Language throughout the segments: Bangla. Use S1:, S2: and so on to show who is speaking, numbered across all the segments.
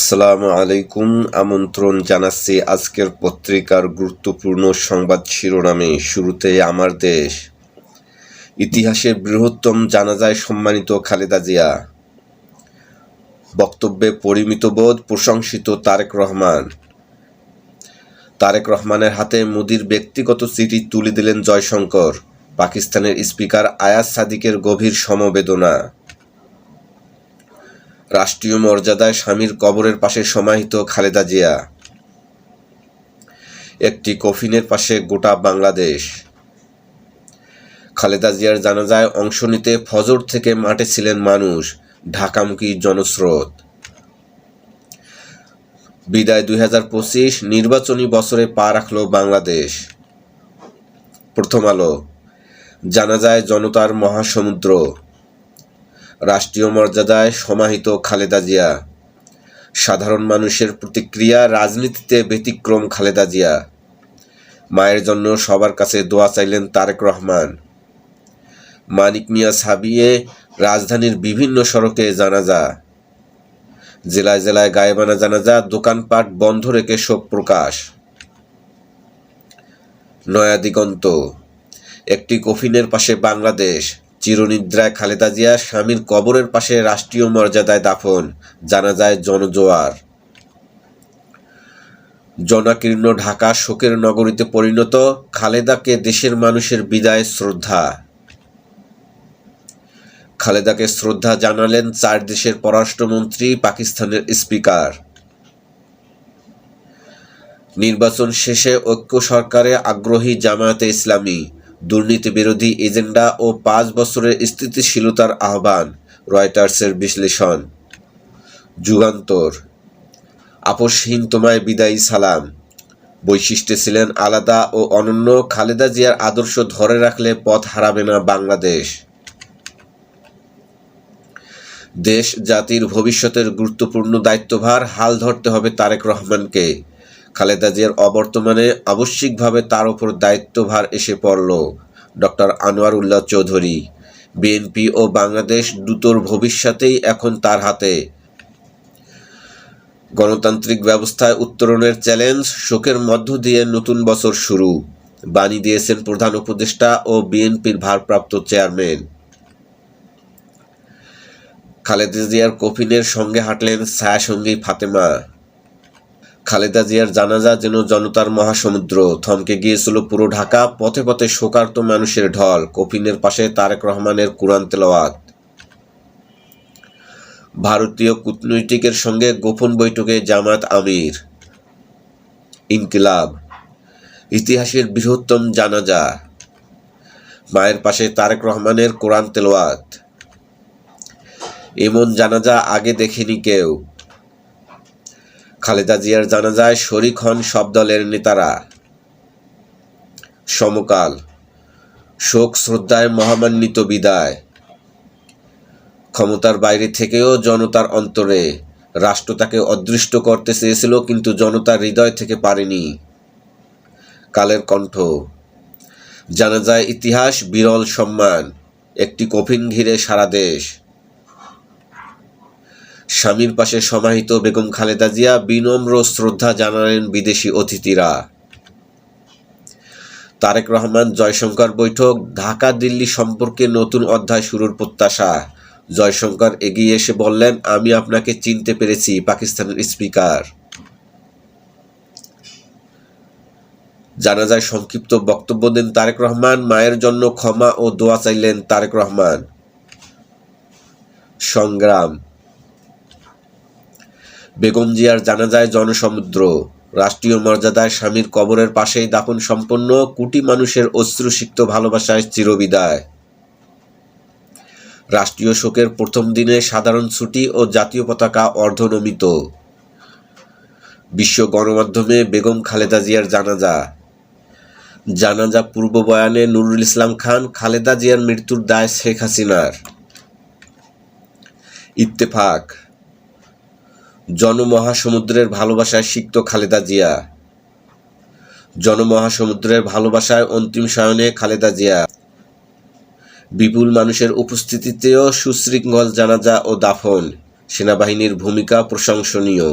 S1: আসসালামু আলাইকুম। আমন্ত্রণ জানাচ্ছি আজকের পত্রিকার গুরুত্বপূর্ণ সংবাদ শিরোনামে। শুরুতেই আমার দেশ। ইতিহাসের বৃহত্তম জানাজায় সম্মানিত খালেদা জিয়া। বক্তব্যে পরিমিতবোধ, প্রশংসিত তারেক রহমান। তারেক রহমানের হাতে মোদির ব্যক্তিগত চিঠি তুলে দিলেন জয়শঙ্কর। পাকিস্তানের স্পিকার আয়াজ সাদিকের গভীর সমবেদনা। রাষ্ট্রীয় মর্যাদায় স্বামীর কবরের পাশে সমাহিত খালেদা জিয়া। একটি কফিনের পাশে গোটা বাংলাদেশ। খালেদা জিয়ার জানাজায় অংশ নিতে ফজর থেকে মাঠে ছিলেন মানুষ, ঢাকামুখী জনস্রোত। বিদায় 2025, নির্বাচনী বছরে পা রাখল বাংলাদেশ। প্রথম আলো। জানাজায় জনতার মহাসমুদ্র। রাষ্ট্রীয় মর্যাদায় সমাহিত খালেদা জিয়া। সাধারণ মানুষের প্রতিক্রিয়া, রাজনীতিতে ব্যতিক্রম খালেদা জিয়া। মায়ের জন্য সবার কাছে দোয়া চাইলেন তারেক রহমান। মানিক মিয়া ছাপিয়ে রাজধানীর বিভিন্ন সড়কে জানাজা। জেলায় জেলায় গায়েবানা জানাজা, দোকানপাট বন্ধ রেখে শোক প্রকাশ। নয়া দিগন্ত। একটি কফিনের পাশে বাংলাদেশ। চিরনিদ্রায় খালেদা জিয়া, স্বামীর কবরের পাশে রাষ্ট্রীয় মর্যাদায় দাফন। জানাজায় জনজোয়ার। জনাকীর্ণ ঢাকা শোকের নগরীতে পরিণত। খালেদাকে দেশের মানুষের বিদায় শ্রদ্ধা। খালেদাকে শ্রদ্ধা জানালেন 4 দেশের পররাষ্ট্রমন্ত্রী, পাকিস্তানের স্পিকার। নির্বাচন শেষে ঐক্য সরকারে আগ্রহী জামায়াতে ইসলামী। দুর্নীতি বিরোধী এজেন্ডা ও 5 বছরের স্থিতিশীলতার আহ্বান। রয়টার্সের বিশ্লেষণ। যুগান্তর। আপসহীন তোমায় বিদায়ী সালাম। বৈশিষ্ট্যে ছিলেন আলাদা ও অনন্য। খালেদা জিয়ার আদর্শ ধরে রাখলে পথ হারাবে না বাংলাদেশ। দেশ জাতির ভবিষ্যতের গুরুত্বপূর্ণ দায়িত্বভার হাল ধরতে হবে তারেক রহমানকে। খালেদা জিয়ার অবর্তমানে আবশ্যিকভাবে তার ওপর দায়িত্বভার এসে পড়ল। ডক্টর আনোয়ার উল্লাহ চৌধুরী। বিএনপি ও বাংলাদেশ দুটোর ভবিষ্যতেই এখন তার হাতে। গণতান্ত্রিক ব্যবস্থায় উত্তরণের চ্যালেঞ্জ, শোকের মধ্য দিয়ে নতুন বছর শুরু। বাণী দিয়েছেন প্রধান উপদেষ্টা ও বিএনপির ভারপ্রাপ্ত চেয়ারম্যান। খালেদা জিয়ার কফিনের সঙ্গে হাঁটলেন ছায়াসঙ্গী ফাতেমা। খালেদা জিয়ার জানাজা যেন জনতার মহাসমুদ্র। থমকে গিয়েছিল পুরো ঢাকা, পথে পথে শোকার্ত মানুষের ঢল। কফিনের পাশে তারেক রহমানের কুরআন তেলাওয়াত। ভারতীয় কূটনীতিকের সঙ্গে গোপন বৈঠকে জামায়াত আমির। ইনকিলাব। ইতিহাসের বৃহত্তম জানাজা। মায়ের পাশে তারেক রহমানের কোরআন তেলাওয়াত। এমন জানাজা আগে দেখেনি কেউ। খালেদা জিয়ার জানাজায় শরিক হন সব দলের নেতারা। সমকাল। শোক শ্রদ্ধায় মহামান্বিত বিদায়। ক্ষমতার বাইরে থেকেও জনতার অন্তরে। রাষ্ট্র তাকে অদৃষ্ট করতে চেয়েছিল, কিন্তু জনতার হৃদয় থেকে পারেনি। কালের কণ্ঠ। জানাজায় ইতিহাস, বিরল সম্মান। একটি কফিন ঘিরে সারা দেশ। স্বামীর পাশে সমাহিত বেগম খালেদা জিয়া, বিনম্র শ্রদ্ধা জানালেন বিদেশি অতিথিরা। তারেক রহমান জয়শঙ্কর বৈঠক। ঢাকা দিল্লি সম্পর্কে নতুন অধ্যায় শুরুর প্রত্যাশা। জয়শঙ্কর এগিয়ে এসে বললেন, আমি আপনাকে চিনতে পেরেছি। পাকিস্তানের স্পিকার। জানাজায় সংক্ষিপ্ত বক্তব্য দেন তারেক রহমান। মায়ের জন্য ক্ষমা ও দোয়া চাইলেন তারেক রহমান। সংগ্রাম। বেগম জিয়ার জানাজায় জনসমুদ্র। রাষ্ট্রীয় মর্যাদায় স্বামীর কবরের পাশেই দাফন সম্পন্ন। কোটি মানুষের অশ্রুসিক্ত ভালোবাসায় চিরবিদায়। রাষ্ট্রীয় শোকের প্রথম দিনে সাধারণ ছুটি ও জাতীয় পতাকা অর্ধনমিত। বিশ্ব গণমাধ্যমে বেগম খালেদা জিয়ার জানাজা। জানাজা পূর্ব বয়ানে নুরুল ইসলাম খান। খালেদা জিয়ার মৃত্যুর দায় শেখ হাসিনার। ইত্তেফাক। জনমহাসমুদ্রের ভালোবাসায় সিক্ত খালেদা জিয়া। জনমহাসমুদ্রের ভালোবাসায় অন্তিম শয়নে খালেদা জিয়া। বিপুল মানুষের উপস্থিতিতেও সুশৃঙ্খল জানাজা ও দাফন। সেনাবাহিনীর ভূমিকা প্রশংসনীয়।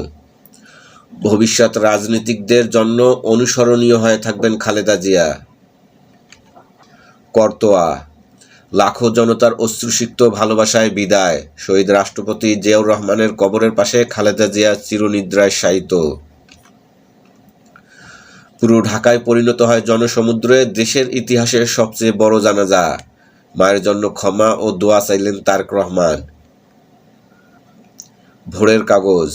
S1: ভবিষ্যৎ রাজনীতিকদের জন্য অনুসরণীয় হয়ে থাকবেন খালেদা জিয়া। করতোয়া, লাখো জনতার অশ্রুসিক্ত ভালোবাসায় বিদায়। শহীদ রাষ্ট্রপতি জিয়াউর রহমানের কবরের পাশে খালেদা জিয়া চিরনিদ্রায় শায়িত। পুরো ঢাকায় পরিণত হয় জনসমুদ্রে। দেশের ইতিহাসের সবচেয়ে বড় জানাজা। মায়ের জন্য ক্ষমা ও দোয়া চাইলেন তারেক রহমান। ভোরের কাগজ,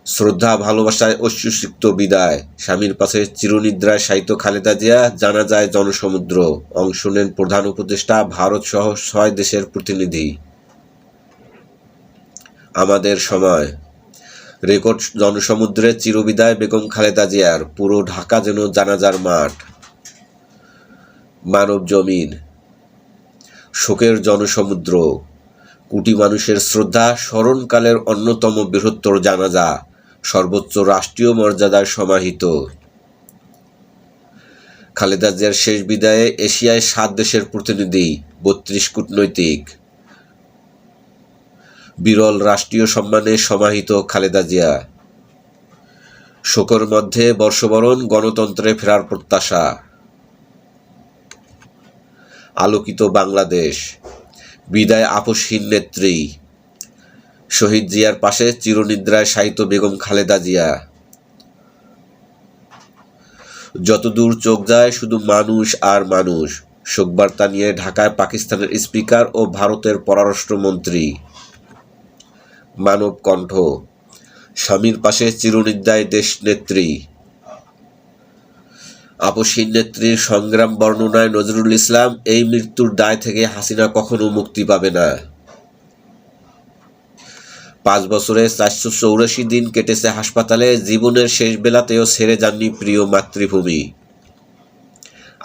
S1: শ্রদ্ধা ভালোবাসায় অশ্রুসিক্ত বিদায়। স্বামীর পাশে চিরনিদ্রায় শায়িত খালেদা জিয়া, জানা যায় জনসমুদ্র। অংশ নেন প্রধান উপদেষ্টা, ভারত সহ 6 দেশের প্রতিনিধি। আমাদের সময়, রেকর্ড জনসমুদ্রে চিরবিদায় বেগম খালেদা জিয়ার। পুরো ঢাকা যেন জানাজার মাঠ। মানব জমিন, শোকের জনসমুদ্র। কোটি মানুষের শ্রদ্ধা, স্মরণকালের অন্যতম বৃহত্তর জানাজা, সর্বোচ্চ রাষ্ট্রীয় মর্যাদায় সমাহিত। খালেদা জিয়ার শেষ বিদায়ে এশিয়ায় 7 দেশের প্রতিনিধি, 32 কূটনৈতিক। বিরল রাষ্ট্রীয় সম্মানে সমাহিত খালেদা জিয়া। শোকের মধ্যে বর্ষবরণ, গণতন্ত্রে ফেরার প্রত্যাশা। আলোকিত বাংলাদেশ, বিদায় আপসহীন নেত্রী। শহীদ জিয়ার পাশে চিরনিদ্রায় শায়িত বেগম খালেদা জিয়া। যতদূর চোখ যায় শুধু মানুষ আর মানুষ। শোকবার্তা নিয়ে ঢাকায় পাকিস্তানের স্পিকার ও ভারতের পররাষ্ট্রমন্ত্রী। মানব কণ্ঠ, স্বামীর পাশে চিরনিদ্রায় দেশনেত্রী। আপসহীন নেত্রীর সংগ্রাম বর্ণনায় নজরুল ইসলাম, এই মৃত্যুর দায় থেকে হাসিনা কখনো মুক্তি পাবে না। 5 বছরে 484 দিন কেটেছে হাসপাতালে। জীবনের শেষ বেলাতেও ছেড়ে যাননি প্রিয় মাতৃভূমি।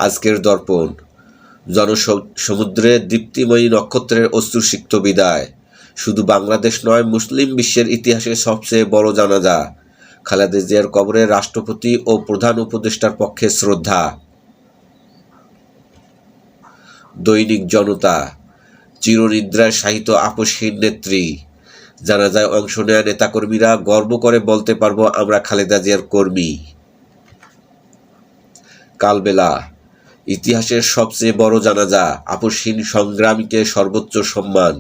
S1: আজকের দর্পণ, জনসমুদ্রে দীপ্তিময়ী নক্ষত্রের অশ্রুসিক্ত বিদায়। শুধু বাংলাদেশ নয়, মুসলিম বিশ্বের ইতিহাসে সবচেয়ে বড় জানাজা। খালেদা জিয়ার কবরে রাষ্ট্রপতি ও প্রধান উপদেষ্টার পক্ষে শ্রদ্ধা। দৈনিক জনতা, চিরনিদ্রায় শায়িত আপসহীন নেত্রী। জানাজায় অংশ নেয়া নেতাকর্মীরা গর্ব করে বলতে পারবো, আমরা খালেদা জিয়ার কর্মী। কালবেলা, ইতিহাসের সবচেয়ে বড় জানাজা। আপসহীন সংগ্রামীকে সর্বোচ্চ সম্মান।